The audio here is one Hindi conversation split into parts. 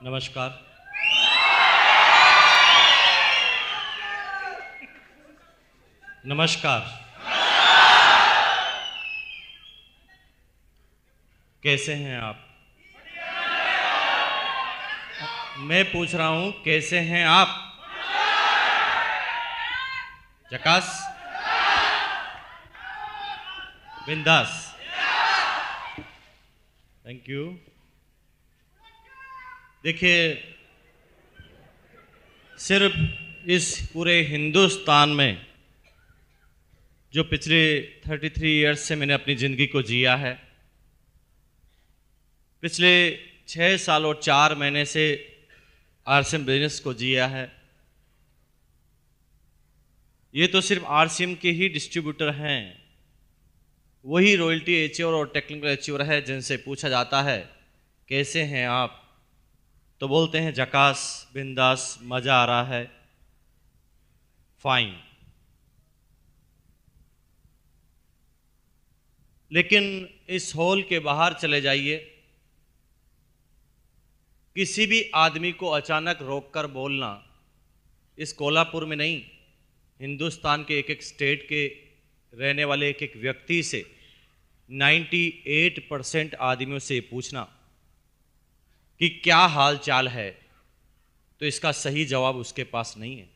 नमस्कार। नमस्कार। कैसे हैं आप? मैं पूछ रहा हूं कैसे हैं आप? झकास? बिंदास? Thank you. देखिए, सिर्फ इस पूरे हिंदुस्तान में जो पिछले 33 इयर्स से मैंने अपनी ज़िंदगी को जिया है, पिछले 6 साल और 4 महीने से आरसीएम बिजनेस को जिया है। ये तो सिर्फ आरसीएम के ही डिस्ट्रीब्यूटर हैं, वही रॉयल्टी एचीवर और टेक्निकल एचीवर है जिनसे पूछा जाता है कैसे हैं आप, तो बोलते हैं झकास, बिंदास, मजा आ रहा है, फाइन। लेकिन इस हॉल के बाहर चले जाइए, किसी भी आदमी को अचानक रोककर बोलना, इस कोल्हापुर में नहीं, हिंदुस्तान के एक एक स्टेट के रहने वाले एक एक व्यक्ति से 98% आदमियों से पूछना कि क्या हाल चाल है, तो इसका सही जवाब उसके पास नहीं है।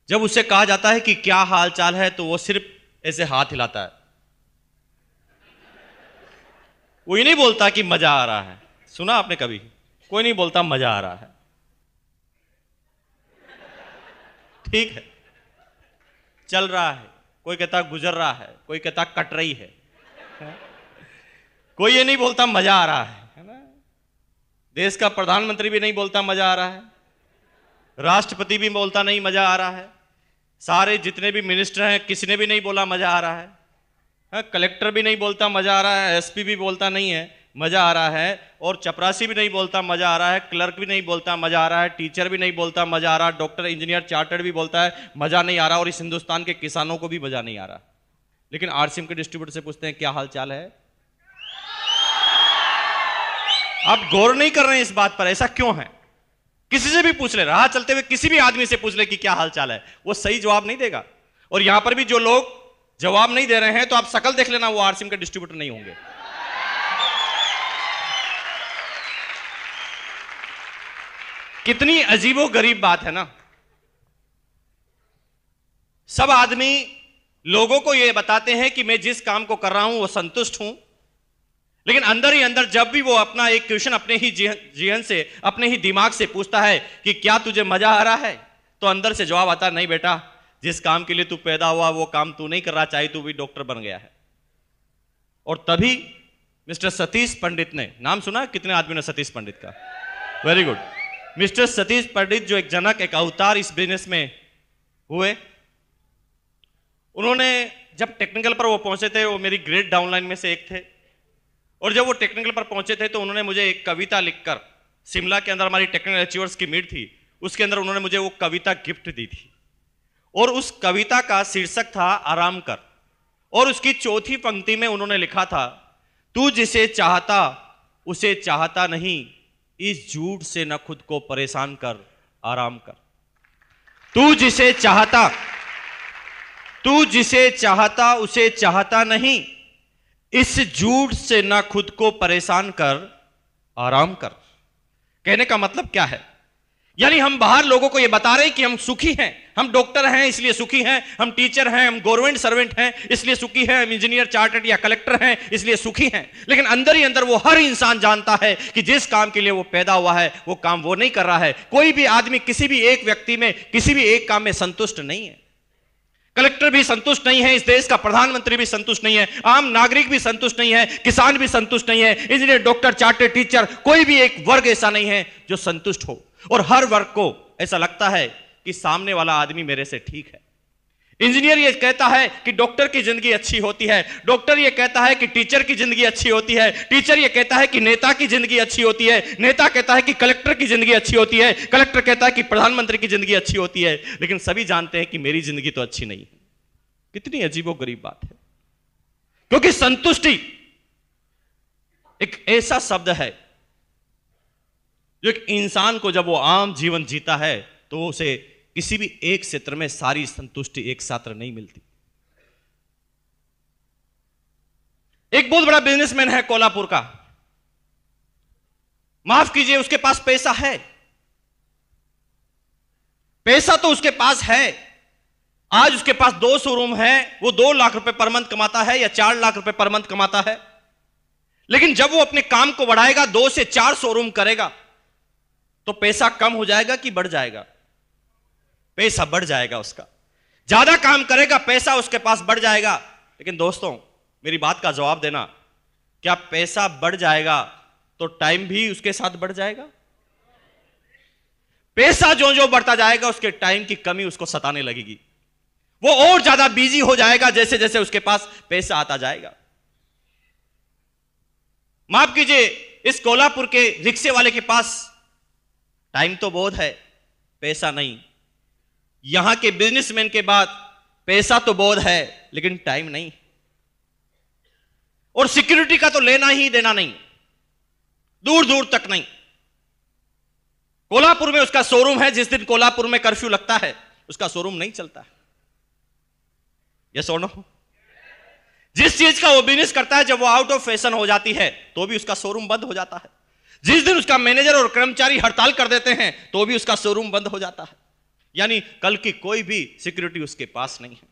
जब उसे कहा जाता है कि क्या हाल चाल है, तो वो सिर्फ ऐसे हाथ हिलाता है, वो ही नहीं बोलता कि मजा आ रहा है। सुना आपने कभी? कोई नहीं बोलता मजा आ रहा है। ठीक है, चल रहा है, कोई कहता गुजर रहा है, कोई कहता कट रही है, कोई ये नहीं बोलता मजा आ रहा है ना? देश का प्रधानमंत्री भी नहीं बोलता मजा आ रहा है, राष्ट्रपति भी बोलता नहीं मजा आ रहा है, सारे जितने भी मिनिस्टर हैं किसी ने भी नहीं बोला मजा आ रहा है, कलेक्टर भी नहीं बोलता मजा आ रहा है, एसपी भी बोलता नहीं है मजा आ रहा है, और चपरासी भी नहीं बोलता मजा आ रहा है, क्लर्क भी नहीं बोलता मजा आ रहा है, टीचर भी नहीं बोलता मजा आ रहा है, डॉक्टर, इंजीनियर, चार्टर्ड भी बोलता है मजा नहीं आ रहा, और इस हिंदुस्तान के किसानों को भी मजा नहीं आ रहा। लेकिन आरसीएम के डिस्ट्रीब्यूटर से पूछते हैं क्या हाल चाल है? आप गौर नहीं कर रहे हैं इस बात पर, ऐसा क्यों है? किसी से भी पूछ ले, राह चलते हुए किसी भी आदमी से पूछ ले कि क्या हाल चाल है, वो सही जवाब नहीं देगा। और यहां पर भी जो लोग जवाब नहीं दे रहे हैं, तो आप शकल देख लेना, वो आरसीएम के डिस्ट्रीब्यूटर नहीं होंगे। कितनी अजीबो गरीब बात है ना। सब आदमी लोगों को यह बताते हैं कि मैं जिस काम को कर रहा हूं वो संतुष्ट हूं, लेकिन अंदर ही अंदर जब भी वो अपना एक क्वेश्चन अपने ही जीवन से, अपने ही दिमाग से पूछता है कि क्या तुझे मजा आ रहा है, तो अंदर से जवाब आता है नहीं बेटा, जिस काम के लिए तू पैदा हुआ वो काम तू नहीं कर रहा, चाहे तू भी डॉक्टर बन गया है। और तभी मिस्टर सतीश पंडित ने, नाम सुना कितने आदमी ने सतीश पंडित का? Very good. मिस्टर सतीश पंडित जो एक जनक, एक अवतार इस बिजनेस में हुए, उन्होंने जब टेक्निकल पर वो पहुंचे थे, वो मेरी ग्रेट डाउनलाइन में से एक थे, और जब वो टेक्निकल पर पहुंचे थे तो उन्होंने मुझे एक कविता लिखकर, शिमला के अंदर हमारी टेक्निकल अचीवर्स की मीट थी, उसके अंदर उन्होंने मुझे वो कविता गिफ्ट दी थी, और उस कविता का शीर्षक था आराम कर, और उसकी चौथी पंक्ति में उन्होंने लिखा था, तू जिसे चाहता उसे चाहता नहीं, इस झूठ से न खुद को परेशान कर, आराम कर। तू जिसे चाहता उसे चाहता नहीं, इस झूठ से न खुद को परेशान कर, आराम कर। कहने का मतलब क्या है? यानी हम बाहर लोगों को यह बता रहे हैं कि हम सुखी हैं, हम डॉक्टर हैं इसलिए सुखी हैं, हम टीचर हैं, हम गवर्नमेंट सर्वेंट हैं इसलिए सुखी हैं, हम इंजीनियर, चार्टर्ड या कलेक्टर हैं इसलिए सुखी हैं। लेकिन अंदर ही अंदर वो हर इंसान जानता है कि जिस काम के लिए वो पैदा हुआ है वो काम वो नहीं कर रहा है। कोई भी आदमी किसी भी एक व्यक्ति में, किसी भी एक काम में संतुष्ट नहीं है। कलेक्टर भी संतुष्ट नहीं है, इस देश का प्रधानमंत्री भी संतुष्ट नहीं है, आम नागरिक भी संतुष्ट नहीं है, किसान भी संतुष्ट नहीं है, इंजीनियर, डॉक्टर, चार्टर्ड, टीचर, कोई भी एक वर्ग ऐसा नहीं है जो संतुष्ट हो। और हर वर्ग को ऐसा लगता है कि सामने वाला आदमी मेरे से ठीक है। इंजीनियर ये कहता है कि डॉक्टर की जिंदगी अच्छी होती है, डॉक्टर ये कहता है कि टीचर की जिंदगी अच्छी होती है, टीचर ये कहता है कि नेता की जिंदगी अच्छी होती है, नेता कहता है कि कलेक्टर की जिंदगी अच्छी होती है, कलेक्टर कहता है कि प्रधानमंत्री की जिंदगी अच्छी होती है, लेकिन सभी जानते हैं कि मेरी जिंदगी तो अच्छी नहीं है। कितनी अजीबोगरीब बात है, क्योंकि संतुष्टि एक ऐसा शब्द है जो एक इंसान को जब वो आम जीवन जीता है तो उसे किसी भी एक क्षेत्र में सारी संतुष्टि एक साथ नहीं मिलती। एक बहुत बड़ा बिजनेसमैन है कोल्हापुर का, माफ कीजिए, उसके पास पैसा है, पैसा तो उसके पास है। आज उसके पास 2 शोरूम है, वो 2 लाख रुपए पर मंथ कमाता है या 4 लाख रुपए पर मंथ कमाता है। लेकिन जब वो अपने काम को बढ़ाएगा, 2 से 4 शोरूम करेगा, तो पैसा कम हो जाएगा कि बढ़ जाएगा? पैसा बढ़ जाएगा उसका। ज्यादा काम करेगा, पैसा उसके पास बढ़ जाएगा। लेकिन दोस्तों, मेरी बात का जवाब देना, क्या पैसा बढ़ जाएगा तो टाइम भी उसके साथ बढ़ जाएगा? पैसा जो जो बढ़ता जाएगा, उसके टाइम की कमी उसको सताने लगेगी। वो और ज्यादा बिजी हो जाएगा जैसे जैसे उसके पास पैसा आता जाएगा। माफ कीजिए, इस कोल्हापुर के रिक्शे वाले के पास टाइम तो बहुत है, पैसा नहीं। यहां के बिजनेसमैन के बाद पैसा तो बहुत है लेकिन टाइम नहीं, और सिक्योरिटी का तो लेना ही देना नहीं, दूर दूर तक नहीं। कोल्हापुर में उसका शोरूम है, जिस दिन कोल्हापुर में कर्फ्यू लगता है उसका शोरूम नहीं चलता। यस और नो? जिस चीज का वो बिजनेस करता है, जब वो आउट ऑफ फैशन हो जाती है तो भी उसका शोरूम बंद हो जाता है। जिस दिन उसका मैनेजर और कर्मचारी हड़ताल कर देते हैं तो भी उसका शोरूम बंद हो जाता है। यानी कल की कोई भी सिक्योरिटी उसके पास नहीं है।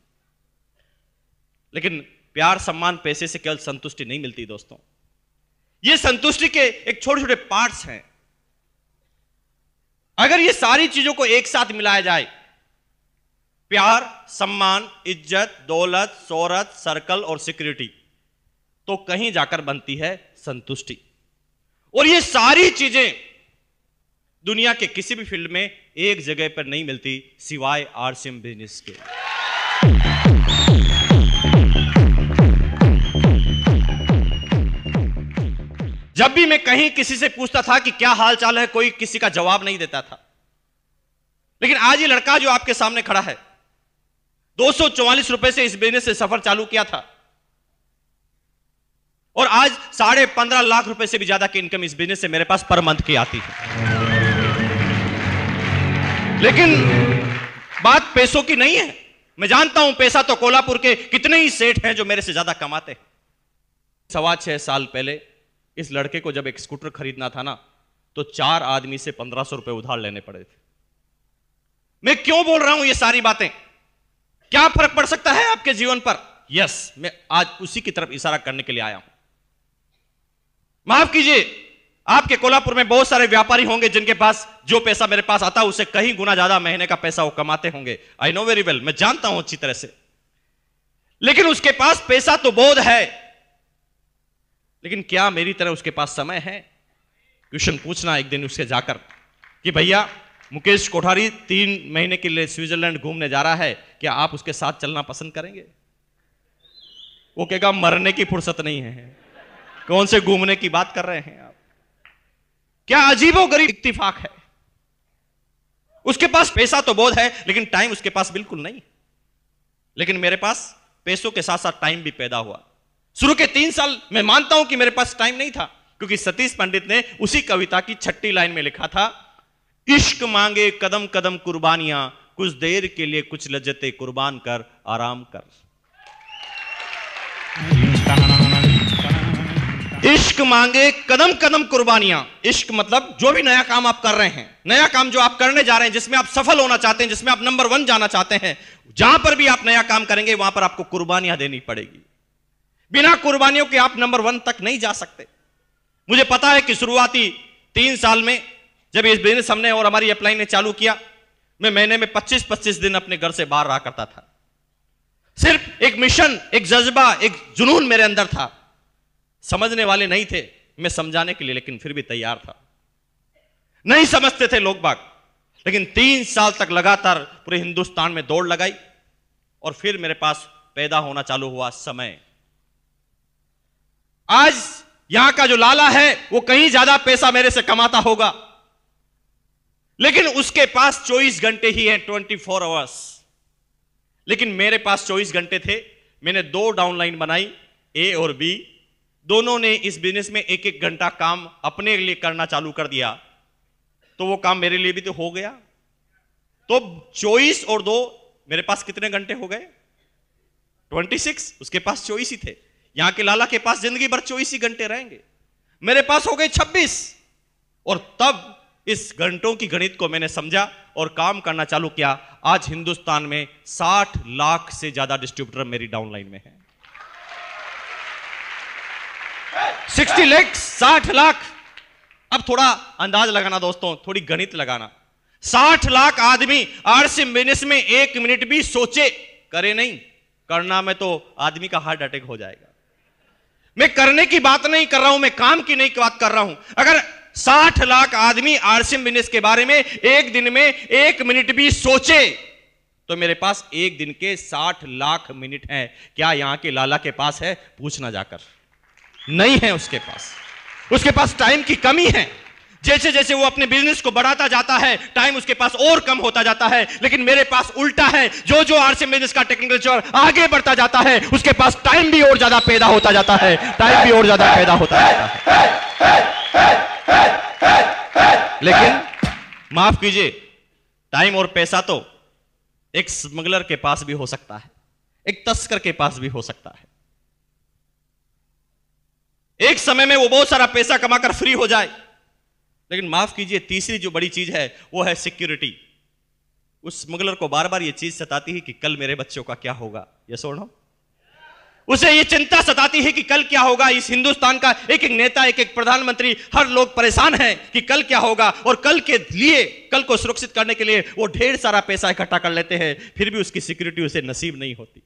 लेकिन प्यार, सम्मान, पैसे से केवल संतुष्टि नहीं मिलती दोस्तों। ये संतुष्टि के एक छोटे छोटे पार्ट्स हैं। अगर ये सारी चीजों को एक साथ मिलाया जाए, प्यार, सम्मान, इज्जत, दौलत, शोहरत, सर्कल और सिक्योरिटी, तो कहीं जाकर बनती है संतुष्टि। और ये सारी चीजें दुनिया के किसी भी फील्ड में एक जगह पर नहीं मिलती सिवाय आरसीएम बिजनेस के। जब भी मैं कहीं किसी से पूछता था कि क्या हाल चाल है, कोई किसी का जवाब नहीं देता था। लेकिन आज ये लड़का जो आपके सामने खड़ा है, 244 रुपए से इस बिजनेस से सफर चालू किया था और आज 15.5 लाख रुपए से भी ज्यादा की इनकम इस बिजनेस से मेरे पास पर मंथ की आती है। लेकिन बात पैसों की नहीं है। मैं जानता हूं पैसा तो कोल्हापुर के कितने ही सेठ हैं जो मेरे से ज्यादा कमाते हैं। 6.25 साल पहले इस लड़के को जब एक स्कूटर खरीदना था ना, तो 4 आदमी से 1500 रुपए उधार लेने पड़े थे। मैं क्यों बोल रहा हूं ये सारी बातें? क्या फर्क पड़ सकता है आपके जीवन पर? यस, मैं आज उसी की तरफ इशारा करने के लिए आया हूं। माफ कीजिए, आपके कोल्हापुर में बहुत सारे व्यापारी होंगे जिनके पास जो पैसा मेरे पास आता है उससे कहीं गुना ज्यादा महीने का पैसा वो कमाते होंगे। आई नो वेरी वेल, मैं जानता हूं अच्छी तरह से। लेकिन उसके पास पैसा तो बहुत है, लेकिन क्या मेरी तरह उसके पास समय है? क्वेश्चन पूछना एक दिन उससे जाकर कि भैया, मुकेश कोठारी 3 महीने के लिए स्विट्जरलैंड घूमने जा रहा है, क्या आप उसके साथ चलना पसंद करेंगे? वो कहेगा मरने की फुर्सत नहीं है, कौन से घूमने की बात कर रहे हैं आप? क्या अजीबोगरीब इत्तेफाक है। उसके पास पैसा तो बहुत है लेकिन टाइम उसके पास बिल्कुल नहीं। लेकिन मेरे पास पैसों के साथ साथ टाइम भी पैदा हुआ। शुरू के 3 साल मैं मानता हूं कि मेरे पास टाइम नहीं था, क्योंकि सतीश पंडित ने उसी कविता की 6ठी लाइन में लिखा था, इश्क मांगे कदम कदम कुर्बानियां, कुछ देर के लिए कुछ लज्जतें कुर्बान कर आराम कर। इश्क मांगे कदम कदम कुर्बानियां। इश्क मतलब जो भी नया काम आप कर रहे हैं, नया काम जो आप करने जा रहे हैं, जिसमें आप सफल होना चाहते हैं, जिसमें आप नंबर 1 जाना चाहते हैं, जहां पर भी आप नया काम करेंगे वहां पर आपको कुर्बानियां देनी पड़ेगी। बिना कुर्बानियों के आप नंबर 1 तक नहीं जा सकते। मुझे पता है कि शुरुआती 3 साल में जब इस बिजनेस हमने और हमारी अपलाइन ने चालू किया, मैं महीने में 25-25 दिन अपने घर से बाहर रहा करता था। सिर्फ एक मिशन, एक जज्बा, एक जुनून मेरे अंदर था। समझने वाले नहीं थे मैं समझाने के लिए, लेकिन फिर भी तैयार था। नहीं समझते थे लोग बाग, लेकिन 3 साल तक लगातार पूरे हिंदुस्तान में दौड़ लगाई और फिर मेरे पास पैदा होना चालू हुआ समय। आज यहां का जो लाला है वो कहीं ज्यादा पैसा मेरे से कमाता होगा, लेकिन उसके पास 24 घंटे ही है, 24 आवर्स। लेकिन मेरे पास 24 घंटे थे। मैंने 2 डाउनलाइन बनाई, ए और बी। दोनों ने इस बिजनेस में 1-1 घंटा काम अपने लिए करना चालू कर दिया। तो वो काम मेरे लिए भी तो हो गया। तो 24 और 2, मेरे पास कितने घंटे हो गए? 26। उसके पास 24 ही थे। यहां के लाला के पास जिंदगी भर 24 ही घंटे रहेंगे, मेरे पास हो गए 26। और तब इस घंटों की गणित को मैंने समझा और काम करना चालू किया। आज हिंदुस्तान में 60 लाख से ज्यादा डिस्ट्रीब्यूटर मेरी डाउनलाइन में है। 60 लाख, 60 लाख। अब थोड़ा अंदाज लगाना दोस्तों, थोड़ी गणित लगाना। 60 लाख आदमी आरसी बिजनेस में 1 मिनट भी सोचे, करे नहीं। करना में तो आदमी का हार्ट अटैक हो जाएगा। मैं करने की बात नहीं कर रहा हूं, मैं काम की नहीं बात कर रहा हूं। अगर 60 लाख आदमी आरसीएम बिजनेस के बारे में एक दिन में 1 मिनट भी सोचे, तो मेरे पास एक दिन के 60 लाख मिनट हैं। क्या यहां के लाला के पास है? पूछना जाकर। नहीं है उसके पास टाइम की कमी है। जैसे जैसे वो अपने बिजनेस को बढ़ाता जाता है, टाइम उसके पास और कम होता जाता है। लेकिन मेरे पास उल्टा है, जो जो आरसीएम बिजनेस का टेक्निकल आगे बढ़ता जाता है, उसके पास टाइम भी और ज्यादा पैदा होता जाता है, टाइम भी और ज्यादा पैदा होता जाता है। लेकिन माफ कीजिए, टाइम और पैसा तो एक स्मगलर के पास भी हो सकता है, एक तस्कर के पास भी हो सकता है। एक समय में वो बहुत सारा पैसा कमाकर फ्री हो जाए। लेकिन माफ कीजिए, तीसरी जो बड़ी चीज है वो है सिक्योरिटी। उस स्मगलर को बार बार ये चीज सताती है कि कल मेरे बच्चों का क्या होगा। ये सुनो, उसे ये चिंता सताती है कि कल क्या होगा। इस हिंदुस्तान का एक एक नेता, एक एक प्रधानमंत्री, हर लोग परेशान हैं कि कल क्या होगा। और कल के लिए, कल को सुरक्षित करने के लिए वो ढेर सारा पैसा इकट्ठा कर लेते हैं, फिर भी उसकी सिक्योरिटी उसे नसीब नहीं होती।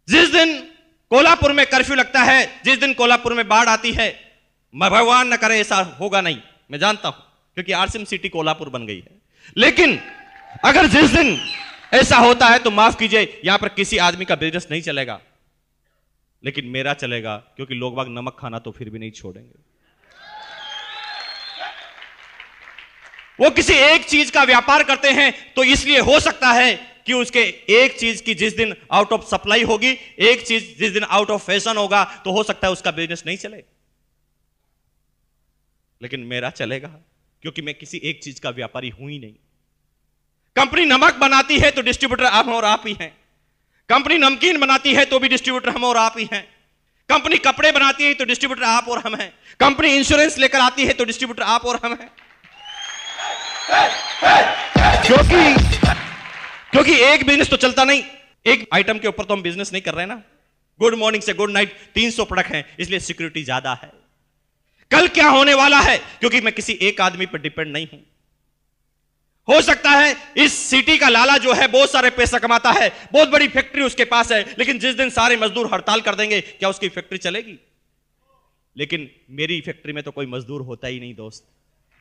जिस दिन कोल्हापुर में कर्फ्यू लगता है, जिस दिन कोल्हापुर में बाढ़ आती है, भगवान न करे ऐसा होगा नहीं, मैं जानता हूं, क्योंकि आरसीएम सिटी कोल्हापुर बन गई है। लेकिन अगर जिस दिन ऐसा होता है तो माफ कीजिए, यहां पर किसी आदमी का बिजनेस नहीं चलेगा, लेकिन मेरा चलेगा, क्योंकि लोग बाग नमक खाना तो फिर भी नहीं छोड़ेंगे। वो किसी एक चीज का व्यापार करते हैं तो इसलिए हो सकता है कि उसके एक चीज की जिस दिन आउट ऑफ सप्लाई होगी, एक चीज जिस दिन आउट ऑफ फैशन होगा, तो हो सकता है उसका बिजनेस नहीं चले। लेकिन मेरा चलेगा, क्योंकि मैं किसी एक चीज का व्यापारी हूं ही नहीं। कंपनी नमक बनाती है तो डिस्ट्रीब्यूटर हम और आप ही हैं। कंपनी नमकीन बनाती है तो भी डिस्ट्रीब्यूटर हम और आप ही हैं। कंपनी कपड़े बनाती है तो डिस्ट्रीब्यूटर आप और हम हैं। कंपनी इंश्योरेंस लेकर आती है तो डिस्ट्रीब्यूटर आप और हम हैं। क्योंकि एक बिजनेस तो चलता नहीं, एक आइटम के ऊपर तो हम बिजनेस नहीं कर रहे हैं ना। गुड मॉर्निंग से गुड नाइट 300 प्रोडक्ट हैं, इसलिए सिक्योरिटी ज्यादा है। कल क्या होने वाला है, क्योंकि मैं किसी एक आदमी पर डिपेंड नहीं हूं। हो सकता है इस सिटी का लाला जो है बहुत सारे पैसा कमाता है, बहुत बड़ी फैक्ट्री उसके पास है, लेकिन जिस दिन सारे मजदूर हड़ताल कर देंगे, क्या उसकी फैक्ट्री चलेगी? लेकिन मेरी फैक्ट्री में तो कोई मजदूर होता ही नहीं दोस्त।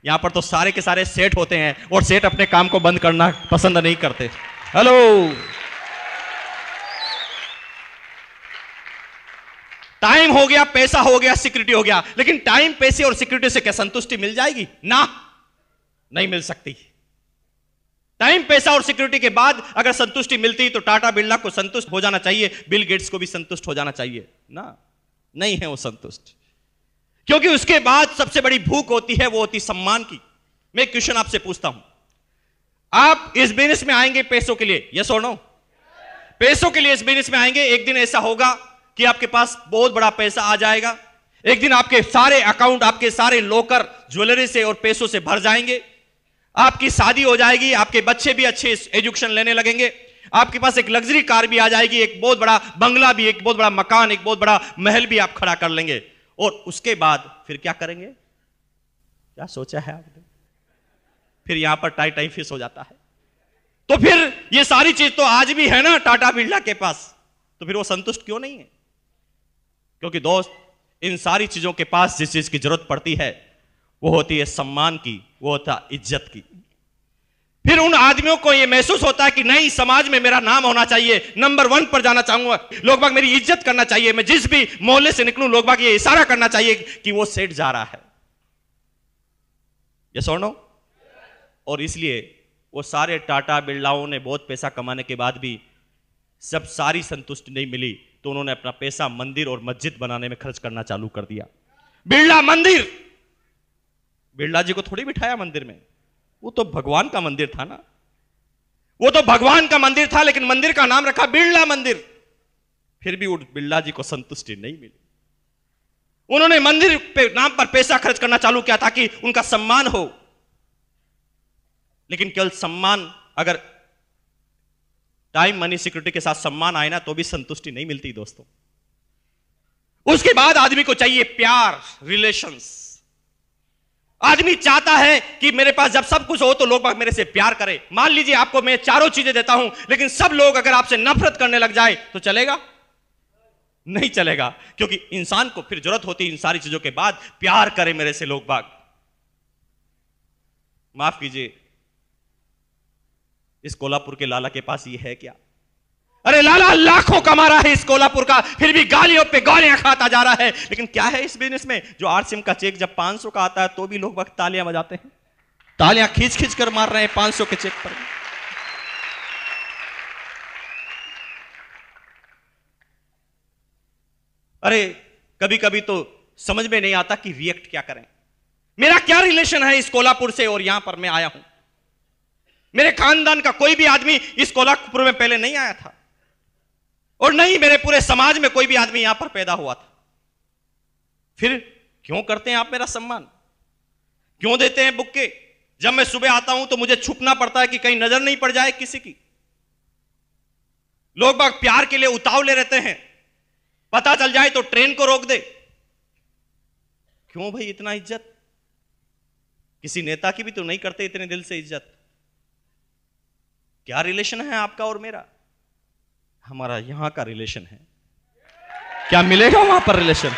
यहां पर तो सारे के सारे सेठ होते हैं, और सेठ अपने काम को बंद करना पसंद नहीं करते। हेलो, टाइम हो गया, पैसा हो गया, सिक्योरिटी हो गया, लेकिन टाइम, पैसे और सिक्योरिटी से क्या संतुष्टि मिल जाएगी? ना, नहीं मिल सकती। टाइम, पैसा और सिक्योरिटी के बाद अगर संतुष्टि मिलती तो टाटा बिरला को संतुष्ट हो जाना चाहिए, बिल गेट्स को भी संतुष्ट हो जाना चाहिए ना। नहीं है वो संतुष्ट, क्योंकि उसके बाद सबसे बड़ी भूख होती है, वो होती सम्मान की। मैं एक क्वेश्चन आपसे पूछता हूं, आप इस बिजनेस में आएंगे पैसों के लिए? यस और नो? पैसों के लिए इस बिजनेस में आएंगे। एक दिन ऐसा होगा कि आपके पास बहुत बड़ा पैसा आ जाएगा। एक दिन आपके सारे अकाउंट, आपके सारे लॉकर ज्वेलरी से और पैसों से भर जाएंगे। आपकी शादी हो जाएगी, आपके बच्चे भी अच्छे एजुकेशन लेने लगेंगे, आपके पास एक लग्जरी कार भी आ जाएगी, एक बहुत बड़ा बंगला भी, एक बहुत बड़ा मकान, एक बहुत बड़ा महल भी आप खड़ा कर लेंगे। और उसके बाद फिर क्या करेंगे? क्या सोचा है आपने? फिर यहां पर टाई फिश हो जाता है। तो फिर ये सारी चीज तो आज भी है ना टाटा बिरला के पास, तो फिर वो संतुष्ट क्यों नहीं है? क्योंकि दोस्त, इन सारी चीजों के पास जिस चीज की जरूरत पड़ती है वो होती है सम्मान की, वो होता है इज्जत की। फिर उन आदमियों को यह महसूस होता है कि नहीं, समाज में मेरा नाम होना चाहिए, नंबर 1 पर जाना चाहूंगा, लोग बाग मेरी इज्जत करना चाहिए, मैं जिस भी मोहल्ले से निकलूं लोग बाग ये इशारा करना चाहिए कि वो सेठ जा रहा है। यस और नो? और इसलिए वो सारे टाटा बिरलाओं ने बहुत पैसा कमाने के बाद भी सब सारी संतुष्टि नहीं मिली, तो उन्होंने अपना पैसा मंदिर और मस्जिद बनाने में खर्च करना चालू कर दिया। बिरला मंदिर बिरला जी को थोड़ी बिठाया मंदिर में, वो तो भगवान का मंदिर था ना, वो तो भगवान का मंदिर था, लेकिन मंदिर का नाम रखा बिरला मंदिर। फिर भी उस बिरला जी को संतुष्टि नहीं मिली। उन्होंने मंदिर पे नाम पर पैसा खर्च करना चालू किया ताकि उनका सम्मान हो, लेकिन केवल सम्मान, अगर टाइम मनी सिक्योरिटी के साथ सम्मान आए ना तो भी संतुष्टि नहीं मिलती दोस्तों। उसके बाद आदमी को चाहिए प्यार, रिलेशंस। आदमी चाहता है कि मेरे पास जब सब कुछ हो तो लोग मेरे से प्यार करें। मान लीजिए आपको मैं चारों चीजें देता हूं, लेकिन सब लोग अगर आपसे नफरत करने लग जाए तो चलेगा? नहीं चलेगा, क्योंकि इंसान को फिर जरूरत होती है इन सारी चीजों के बाद प्यार करें मेरे से लोग बाग। माफ कीजिए, इस कोल्हापुर के लाला के पास ये है क्या? अरे लाला लाखों कमा रहा है इस कोल्हापुर का, फिर भी गालियों पे गालियां खाता जा रहा है। लेकिन क्या है इस बिजनेस में, जो आरसीएम का चेक जब 500 का आता है तो भी लोग वक्त तालियां बजाते हैं, तालियां खींच खींच कर मार रहे हैं 500 के चेक पर। अरे कभी कभी तो समझ में नहीं आता कि रिएक्ट क्या करें। मेरा क्या रिलेशन है इस कोल्हापुर से और यहां पर मैं आया हूं? मेरे खानदान का कोई भी आदमी इस कोल्हापुर में पहले नहीं आया था, और नहीं मेरे पूरे समाज में कोई भी आदमी यहां पर पैदा हुआ था। फिर क्यों करते हैं आप मेरा सम्मान? क्यों देते हैं बुक्के? जब मैं सुबह आता हूं तो मुझे छुपना पड़ता है कि कहीं नजर नहीं पड़ जाए किसी की। लोग बाग प्यार के लिए उतावले रहते हैं, पता चल जाए तो ट्रेन को रोक दे। क्यों भाई इतना इज्जत? किसी नेता की भी तो नहीं करते इतने दिल से इज्जत। क्या रिलेशन है आपका और मेरा? हमारा यहां का रिलेशन है, क्या मिलेगा वहां पर रिलेशन?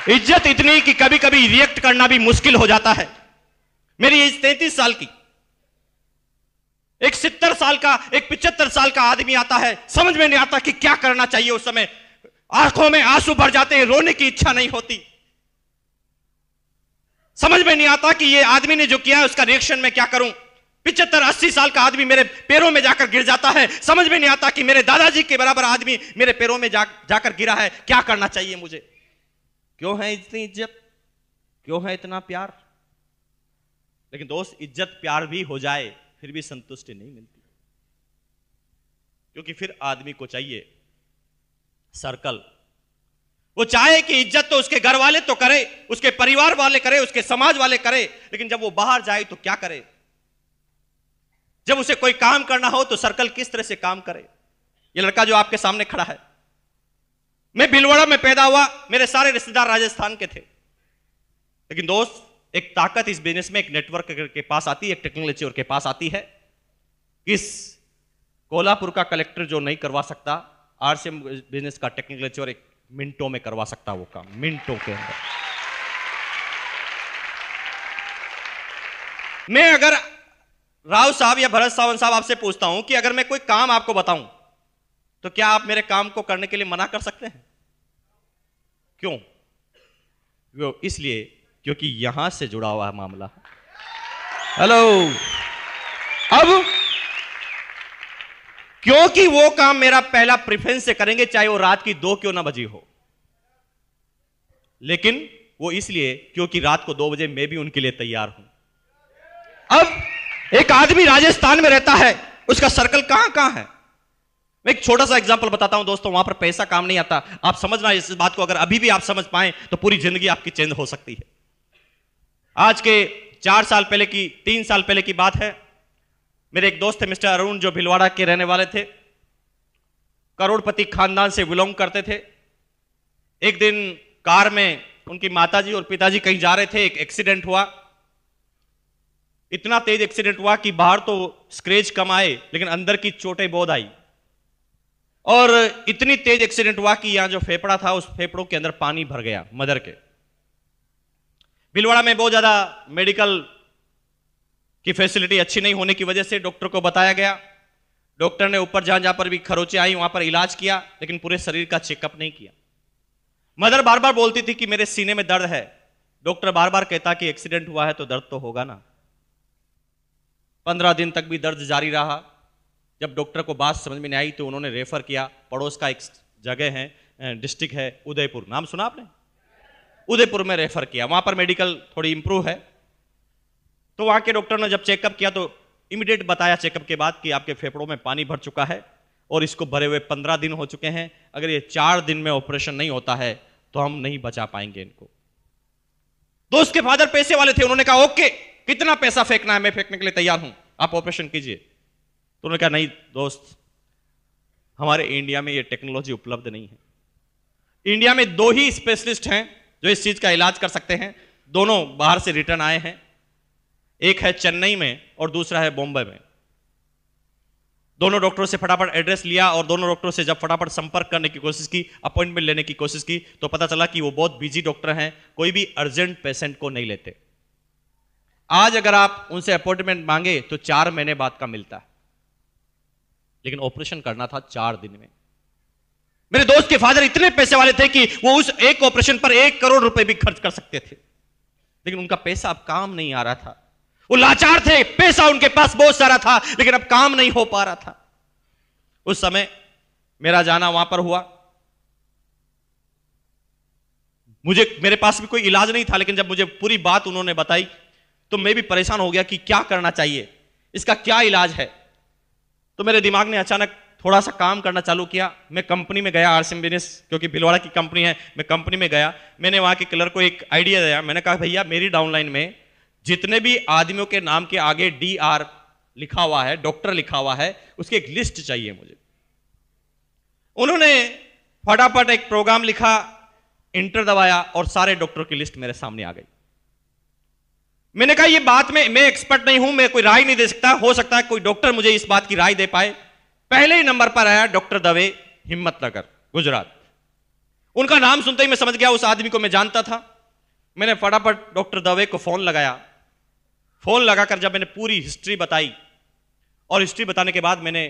इज्जत इतनी कि कभी कभी रिएक्ट करना भी मुश्किल हो जाता है। मेरी एज 33 साल की, एक 70 साल का, एक 75 साल का आदमी आता है, समझ में नहीं आता कि क्या करना चाहिए। उस समय आंखों में आंसू भर जाते हैं, रोने की इच्छा नहीं होती। समझ में नहीं आता कि ये आदमी ने जो किया है उसका रिएक्शन मैं क्या करूं। 75-80 साल का आदमी मेरे पैरों में जाकर गिर जाता है, समझ में नहीं आता कि मेरे दादाजी के बराबर आदमी मेरे पैरों में जाकर गिरा है, क्या करना चाहिए मुझे? क्यों है इतनी इज्जत? क्यों है इतना प्यार? लेकिन दोस्त, इज्जत प्यार भी हो जाए फिर भी संतुष्टि नहीं मिलती, क्योंकि फिर आदमी को चाहिए सर्कल। वो चाहे कि इज्जत तो उसके घर वाले तो करे, उसके परिवार वाले करे, उसके समाज वाले करे, लेकिन जब वो बाहर जाए तो क्या करे? जब उसे कोई काम करना हो तो सर्कल किस तरह से काम करे? ये लड़का जो आपके सामने खड़ा है, मैं भीलवाड़ा में पैदा हुआ, मेरे सारे रिश्तेदार राजस्थान के थे। लेकिन दोस्त, एक ताकत इस बिजनेस में एक नेटवर्क के पास आती है, एक टेक्नोलॉजी के पास आती है। इस कोल्हापुर का कलेक्टर जो नहीं करवा सकता, आरसीएम बिजनेस का टेक्निकल और एक मिनटों में करवा सकता वो काम, मिनटों के अंदर। मैं अगर राव साहब या भरत सावंत साहब आपसे पूछता हूं कि अगर मैं कोई काम आपको बताऊं तो क्या आप मेरे काम को करने के लिए मना कर सकते हैं? क्यों? वो इसलिए क्योंकि यहां से जुड़ा हुआ है मामला। हेलो, अब क्योंकि वो काम मेरा पहला प्रेफरेंस से करेंगे, चाहे वो रात की 2 क्यों ना बजी हो, लेकिन वो इसलिए क्योंकि रात को 2 बजे मैं भी उनके लिए तैयार हूं। अब एक आदमी राजस्थान में रहता है, उसका सर्कल कहां कहां है? मैं एक छोटा सा एग्जांपल बताता हूं दोस्तों, वहां पर पैसा काम नहीं आता। आप समझना इस बात को, अगर अभी भी आप समझ पाए तो पूरी जिंदगी आपकी चेंज हो सकती है। आज के 4 साल पहले की, 3 साल पहले की बात है। मेरे एक दोस्त थे मिस्टर अरुण, जो भिलवाड़ा के रहने वाले थे, करोड़पति खानदान से बिलोंग करते थे। एक दिन कार में उनकी माताजी और पिताजी कहीं जा रहे थे, एक एक्सीडेंट हुआ। इतना तेज एक्सीडेंट हुआ कि बाहर तो स्क्रैच कम आए, लेकिन अंदर की चोटें बहुत आई। और इतनी तेज एक्सीडेंट हुआ कि यहां जो फेफड़ा था, उस फेफड़ों के अंदर पानी भर गया मदर के। भिलवाड़ा में बहुत ज्यादा मेडिकल की फैसिलिटी अच्छी नहीं होने की वजह से डॉक्टर को बताया गया। डॉक्टर ने ऊपर जहां जहां पर भी खरोंचे आई वहां पर इलाज किया, लेकिन पूरे शरीर का चेकअप नहीं किया। मदर बार बार बोलती थी कि मेरे सीने में दर्द है। डॉक्टर बार बार कहता कि एक्सीडेंट हुआ है तो दर्द तो होगा ना। 15 दिन तक भी दर्द जारी रहा। जब डॉक्टर को बात समझ में नहीं आई तो उन्होंने रेफर किया। पड़ोस का एक जगह है, डिस्ट्रिक्ट है उदयपुर, नाम सुना आपने? उदयपुर में रेफर किया, वहां पर मेडिकल थोड़ी इंप्रूव है। तो वहां के डॉक्टर ने जब चेकअप किया तो इमीडिएट बताया चेकअप के बाद कि आपके फेफड़ों में पानी भर चुका है और इसको भरे हुए 15 दिन हो चुके हैं, अगर ये 4 दिन में ऑपरेशन नहीं होता है तो हम नहीं बचा पाएंगे इनको। दोस्त के फादर पैसे वाले थे, उन्होंने कहा ओके कितना पैसा फेंकना है, मैं फेंकने के लिए तैयार हूं, आप ऑपरेशन कीजिए। तो उन्होंने कहा नहीं दोस्त, हमारे इंडिया में ये टेक्नोलॉजी उपलब्ध नहीं है। इंडिया में 2 ही स्पेशलिस्ट हैं जो इस चीज का इलाज कर सकते हैं, दोनों बाहर से रिटर्न आए हैं, एक है चेन्नई में और दूसरा है बॉम्बे में। दोनों डॉक्टरों से फटाफट एड्रेस लिया और दोनों डॉक्टरों से जब फटाफट संपर्क करने की कोशिश की, अपॉइंटमेंट लेने की कोशिश की, तो पता चला कि वो बहुत बिजी डॉक्टर हैं, कोई भी अर्जेंट पेशेंट को नहीं लेते। आज अगर आप उनसे अपॉइंटमेंट मांगे तो 4 महीने बाद का मिलता है, लेकिन ऑपरेशन करना था 4 दिन में। मेरे दोस्त के फादर इतने पैसे वाले थे कि वो उस एक ऑपरेशन पर 1 करोड़ रुपए भी खर्च कर सकते थे, लेकिन उनका पैसा अब काम नहीं आ रहा था। वो लाचार थे, पैसा उनके पास बहुत सारा था लेकिन अब काम नहीं हो पा रहा था। उस समय मेरा जाना वहां पर हुआ, मेरे पास भी कोई इलाज नहीं था, लेकिन जब मुझे पूरी बात उन्होंने बताई तो मैं भी परेशान हो गया कि क्या करना चाहिए, इसका क्या इलाज है। तो मेरे दिमाग ने अचानक थोड़ा सा काम करना चालू किया। मैं कंपनी में गया, आरसीएम बिजनेस, क्योंकि भिलवाड़ा की कंपनी है, मैं कंपनी में गया। मैंने वहां के क्लर्क को एक आइडिया दिया, मैंने कहा भैया मेरी डाउनलाइन में जितने भी आदमियों के नाम के आगे DR लिखा हुआ है, डॉक्टर लिखा हुआ है, उसकी एक लिस्ट चाहिए मुझे। उन्होंने फटाफट एक प्रोग्राम लिखा, इंटर दबाया और सारे डॉक्टर की लिस्ट मेरे सामने आ गई। मैंने कहा ये बात में मैं एक्सपर्ट नहीं हूं, मैं कोई राय नहीं दे सकता, हो सकता है कोई डॉक्टर मुझे इस बात की राय दे पाए। पहले ही नंबर पर आया डॉक्टर दवे, हिम्मतनगर, गुजरात। उनका नाम सुनते ही मैं समझ गया उस आदमी को मैं जानता था। मैंने फटाफट डॉक्टर दवे को फोन लगाया। फोन लगाकर जब मैंने पूरी हिस्ट्री बताई, और हिस्ट्री बताने के बाद मैंने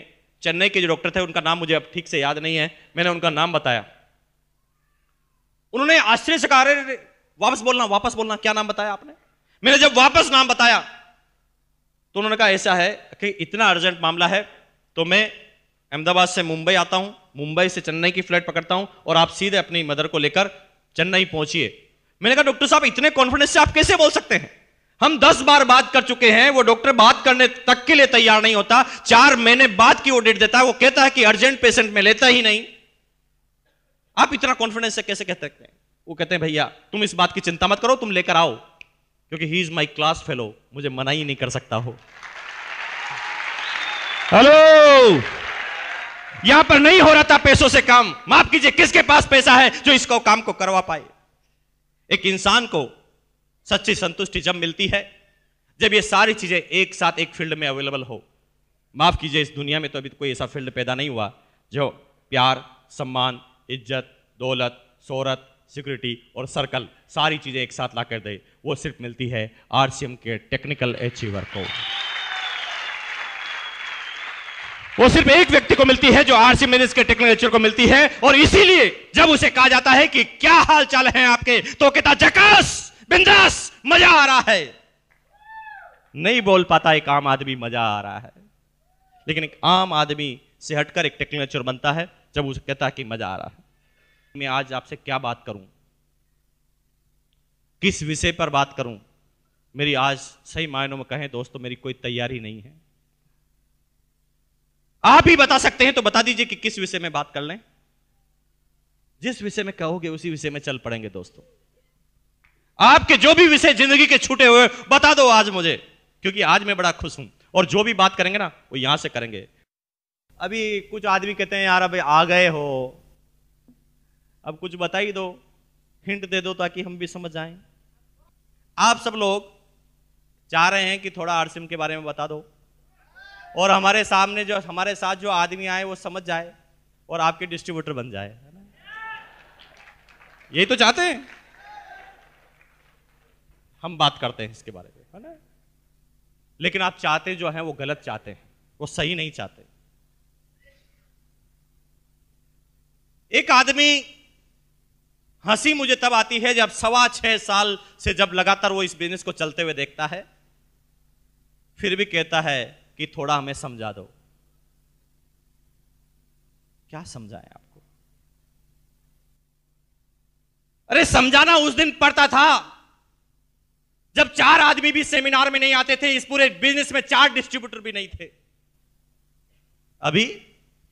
चेन्नई के जो डॉक्टर थे, उनका नाम मुझे अब ठीक से याद नहीं है, मैंने उनका नाम बताया। उन्होंने आश्चर्य से कहा अरे वापस बोलना, क्या नाम बताया आपने? मैंने जब वापस नाम बताया तो उन्होंने कहा ऐसा है कि इतना अर्जेंट मामला है तो मैं अहमदाबाद से मुंबई आता हूं, मुंबई से चेन्नई की फ्लाइट पकड़ता हूं और आप सीधे अपनी मदर को लेकर चेन्नई पहुंचिए। मैंने कहा डॉक्टर साहब इतने कॉन्फिडेंस से आप कैसे बोल सकते हैं? हम 10 बार बात कर चुके हैं, वो डॉक्टर बात करने तक के लिए तैयार नहीं होता, 4 महीने बाद की वो डेट देता है, वो कहता है कि अर्जेंट पेशेंट में लेता ही नहीं। आप इतना कॉन्फिडेंस से कैसे कह सकते हैं? वो कहते हैं भैया तुम इस बात की चिंता मत करो, तुम लेकर आओ, क्योंकि he is my class fellow, मुझे मना ही नहीं कर सकता हो। हेलो, यहां पर नहीं हो रहा था पैसों से काम। माफ कीजिए, किसके पास पैसा है जो इसको काम को करवा पाए? एक इंसान को सच्ची संतुष्टि जब मिलती है जब ये सारी चीजें एक साथ एक फील्ड में अवेलेबल हो। माफ कीजिए, इस दुनिया में तो अभी कोई ऐसा फील्ड पैदा नहीं हुआ जो प्यार, सम्मान, इज्जत, दौलत, शोहरत, सिक्योरिटी और सर्कल सारी चीजें एक साथ ला कर दे। वो सिर्फ मिलती है आरसीएम के टेक्निकल अचीवर को। वो सिर्फ एक व्यक्ति को मिलती है जो आरसीएम बिजनेस के टेक्निकल अचीवर को मिलती है। और इसीलिए जब उसे कहा जाता है कि क्या हाल चाल है आपके, तो कहता झकास, बिंदास, मजा आ रहा है। नहीं बोल पाता एक आम आदमी मजा आ रहा है, लेकिन एक आम आदमी से हटकर एक टेक्निकल अचीवर बनता है जब उसे कहता है कि मजा आ रहा है। मैं आज आपसे क्या बात करूं, किस विषय पर बात करूं, मेरी आज सही मायनों में कहें दोस्तों मेरी कोई तैयारी नहीं है। आप ही बता सकते हैं तो बता दीजिए कि किस विषय में बात कर लें। जिस विषय में कहोगे उसी विषय में चल पड़ेंगे दोस्तों। आपके जो भी विषय जिंदगी के छूटे हुए बता दो आज मुझे, क्योंकि आज मैं बड़ा खुश हूं और जो भी बात करेंगे ना वो यहां से करेंगे। अभी कुछ आदमी कहते हैं यार अब आ गए हो, अब कुछ बता ही दो, हिंट दे दो ताकि हम भी समझ जाएं। आप सब लोग चाह रहे हैं कि थोड़ा आरसीएम के बारे में बता दो और हमारे सामने जो हमारे साथ जो आदमी आए वो समझ जाए और आपके डिस्ट्रीब्यूटर बन जाए, है ना? यही तो चाहते हैं। हम बात करते हैं इसके बारे में, है ना? लेकिन आप चाहते जो हैं वो गलत चाहते हैं, वो सही नहीं चाहते। एक आदमी, हंसी मुझे तब आती है जब 6.25 साल से जब लगातार वो इस बिजनेस को चलते हुए देखता है, फिर भी कहता है कि थोड़ा हमें समझा दो। क्या समझाएं आपको? अरे समझाना उस दिन पड़ता था जब 4 आदमी भी सेमिनार में नहीं आते थे, इस पूरे बिजनेस में 4 डिस्ट्रीब्यूटर भी नहीं थे। अभी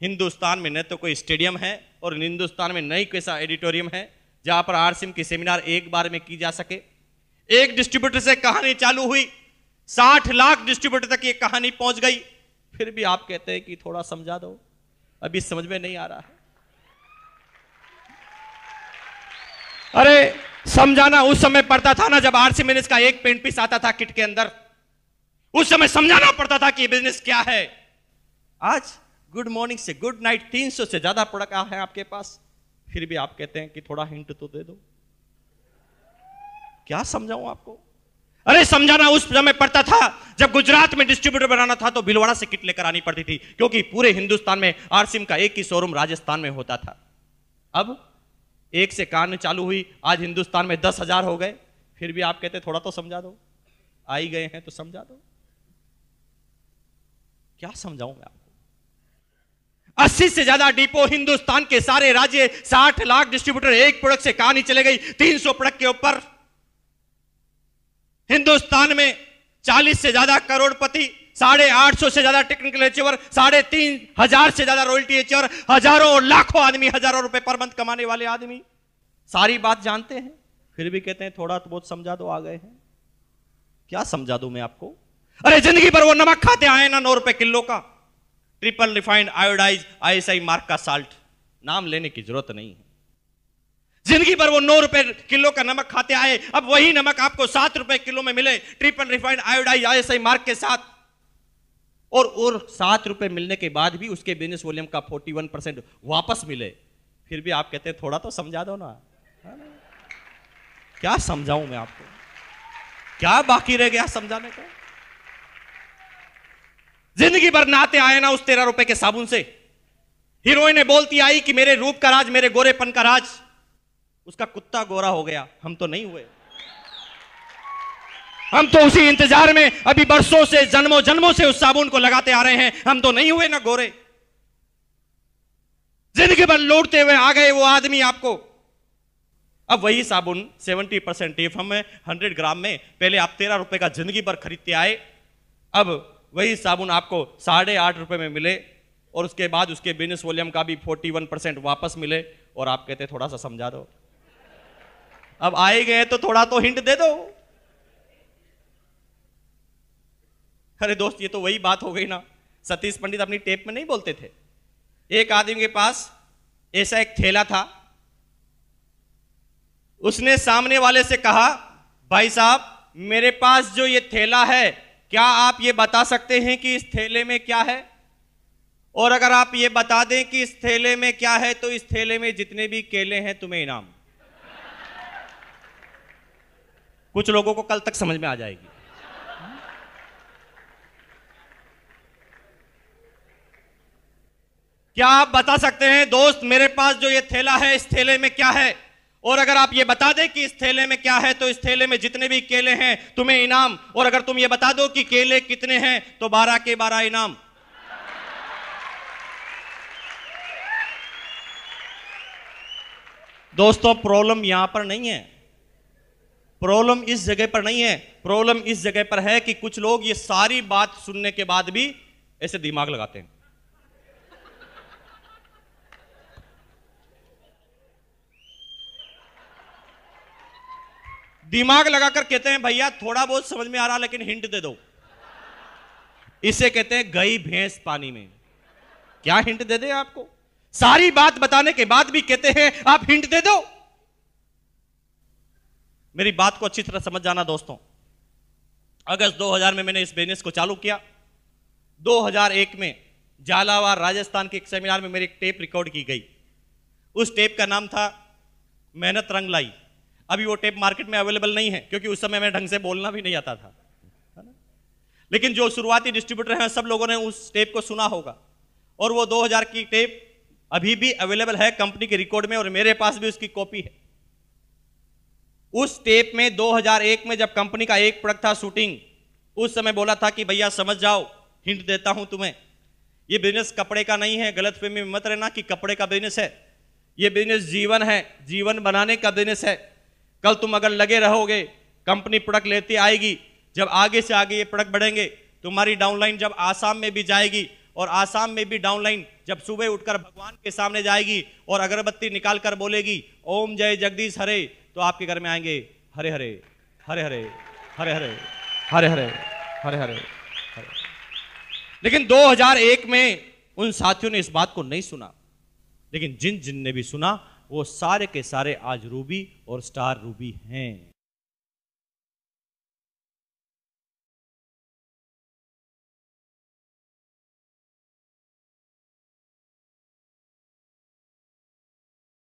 हिंदुस्तान में न तो कोई स्टेडियम है और हिंदुस्तान में नई कैसा एडिटोरियम है जहां पर आरसीएम की सेमिनार एक बार में की जा सके। एक डिस्ट्रीब्यूटर से कहानी चालू हुई, 60 लाख डिस्ट्रीब्यूटर तक ये कहानी पहुंच गई, फिर भी आप कहते हैं कि थोड़ा समझा दो, अभी समझ में नहीं आ रहा है। अरे समझाना उस समय पड़ता था ना जब आरसी मिनट्स का एक पेंट पीस आता था किट के अंदर, उस समय समझाना पड़ता था कि ये बिजनेस क्या है। आज गुड मॉर्निंग से गुड नाइट 300 से ज्यादा प्रोडक्ट है आपके पास, फिर भी आप कहते हैं कि थोड़ा हिंट तो दे दो। क्या समझाऊं आपको? अरे समझाना उस समय पड़ता था जब गुजरात में डिस्ट्रीब्यूटर बनाना था तो भिलवाड़ा से किट लेकर आनी पड़ती थी, क्योंकि पूरे हिंदुस्तान में आरसीएम का एक ही शोरूम राजस्थान में होता था। अब एक से कहानी चालू हुई, आज हिंदुस्तान में 10,000 हो गए, फिर भी आप कहते थोड़ा तो समझा दो, आ ही गए हैं तो समझा दो। क्या समझाऊं मैं आपको? 80 से ज्यादा डिपो हिंदुस्तान के सारे राज्य, 60 लाख डिस्ट्रीब्यूटर, एक प्रोडक्ट से कहानी चले गई 300 प्रोडक्ट के ऊपर। हिंदुस्तान में 40 से ज्यादा करोड़पति, 850 से ज्यादा टेक्निकल अचीवर, 3,500 से ज्यादा रॉयल्टी अचीवर, हजारों और लाखों आदमी, हजारों रुपए पर मंथ कमाने वाले आदमी सारी बात जानते हैं, फिर भी कहते हैं थोड़ा तो बहुत समझा दो, आ गए हैं। क्या समझा दूं मैं आपको? अरे जिंदगी भर वो नमक खाते आए ना 9 रुपए किलो का, triple refined iodise ISI mark का साल्ट, नाम लेने की जरूरत नहीं है। जिंदगी भर वो 9 रुपए किलो का नमक खाते आए, अब वही नमक आपको 7 रुपए किलो में मिले triple refined iodise ISI mark के साथ, और 7 रुपए मिलने के बाद भी उसके बिजनेस वॉल्यूम का 41% वापस मिले, फिर भी आप कहते हैं थोड़ा तो समझा दो ना। क्या समझाऊं मैं आपको? क्या बाकी रह गया समझाने को? जिंदगी भर नहाते आए ना उस 13 रुपए के साबुन से, हीरोइने बोलती आई कि मेरे रूप का राज, मेरे गोरेपन का राज, उसका कुत्ता गोरा हो गया, हम तो नहीं हुए। हम तो उसी इंतजार में अभी बरसों से, जन्मों जन्मों से उस साबुन को लगाते आ रहे हैं, हम तो नहीं हुए ना गोरे। जिंदगी भर लौटते हुए आ गए वो आदमी आपको, अब वही साबुन 70% टीएफएम में 100 ग्राम में, पहले आप 13 रुपए का जिंदगी भर खरीदते आए, अब वही साबुन आपको 8.5 रुपए में मिले, और उसके बाद उसके बिजनेस वॉल्यूम का भी 41% वापस मिले, और आप कहते थोड़ा सा समझा दो। अब आए गए तो थोड़ा तो हिंट दे दो। अरे दोस्त, ये तो वही बात हो गई ना, सतीश पंडित अपनी टेप में नहीं बोलते थे, एक आदमी के पास ऐसा एक थैला था, उसने सामने वाले से कहा, भाई साहब मेरे पास जो ये थैला है, क्या आप ये बता सकते हैं कि इस थैले में क्या है? और अगर आप ये बता दें कि इस थैले में क्या है तो इस थैले में जितने भी केले हैं तुम्हें इनाम। कुछ लोगों को कल तक समझ में आ जाएगी। क्या आप बता सकते हैं दोस्त, मेरे पास जो ये थैला है इस थैले में क्या है? और अगर आप ये बता दें कि इस थैले में क्या है तो इस थैले में जितने भी केले हैं तुम्हें इनाम, और अगर तुम ये बता दो कि केले कितने हैं तो 12 के 12 इनाम। दोस्तों प्रॉब्लम यहां पर नहीं है, प्रॉब्लम इस जगह पर नहीं है, प्रॉब्लम इस जगह पर है कि कुछ लोग ये सारी बात सुनने के बाद भी ऐसे दिमाग लगाते हैं। दिमाग लगाकर कहते हैं भैया थोड़ा बहुत समझ में आ रहा लेकिन हिंट दे दो। इसे कहते हैं गई भैंस पानी में। क्या हिंट दे दे आपको? सारी बात बताने के बाद भी कहते हैं आप हिंट दे दो। मेरी बात को अच्छी तरह समझ जाना दोस्तों। अगस्त 2000 में मैंने इस बिजनेस को चालू किया। 2001 में झालावाड़ राजस्थान के एक सेमिनार में मेरी एक टेप रिकॉर्ड की गई। उस टेप का नाम था मेहनत रंग लाई। अभी वो टेप मार्केट में अवेलेबल नहीं है क्योंकि उस समय मैं ढंग से बोलना भी नहीं आता था, है ना? लेकिन जो शुरुआती डिस्ट्रीब्यूटर हैं सब लोगों ने उस टेप को सुना होगा, और वो 2000 की टेप अभी भी अवेलेबल है कंपनी के रिकॉर्ड में, और मेरे पास भी उसकी कॉपी है। उस टेप में 2001 में जब कंपनी का एक प्रोडक्ट था शूटिंग, उस समय बोला था कि भैया समझ जाओ, हिंट देता हूं तुम्हें, ये बिजनेस कपड़े का नहीं है, गलतफहमी में मत रहना कि कपड़े का बिजनेस है। ये बिजनेस जीवन है, जीवन बनाने का बिजनेस है। कल तुम अगर लगे रहोगे, कंपनी प्रोडक्ट लेती आएगी, जब आगे से आगे ये प्रोडक्ट बढ़ेंगे, तुम्हारी डाउनलाइन जब आसाम में भी जाएगी और आसाम में भी डाउनलाइन जब सुबह उठकर भगवान के सामने जाएगी और अगरबत्ती निकाल कर बोलेगी ओम जय जगदीश हरे, तो आपके घर में आएंगे हरे हरे हरे हरे हरे हरे हरे हरे हरे हरे हरे। लेकिन 2001 में उन साथियों ने इस बात को नहीं सुना, लेकिन जिन जिन ने भी सुना वो सारे के सारे आज रूबी और स्टार रूबी हैं।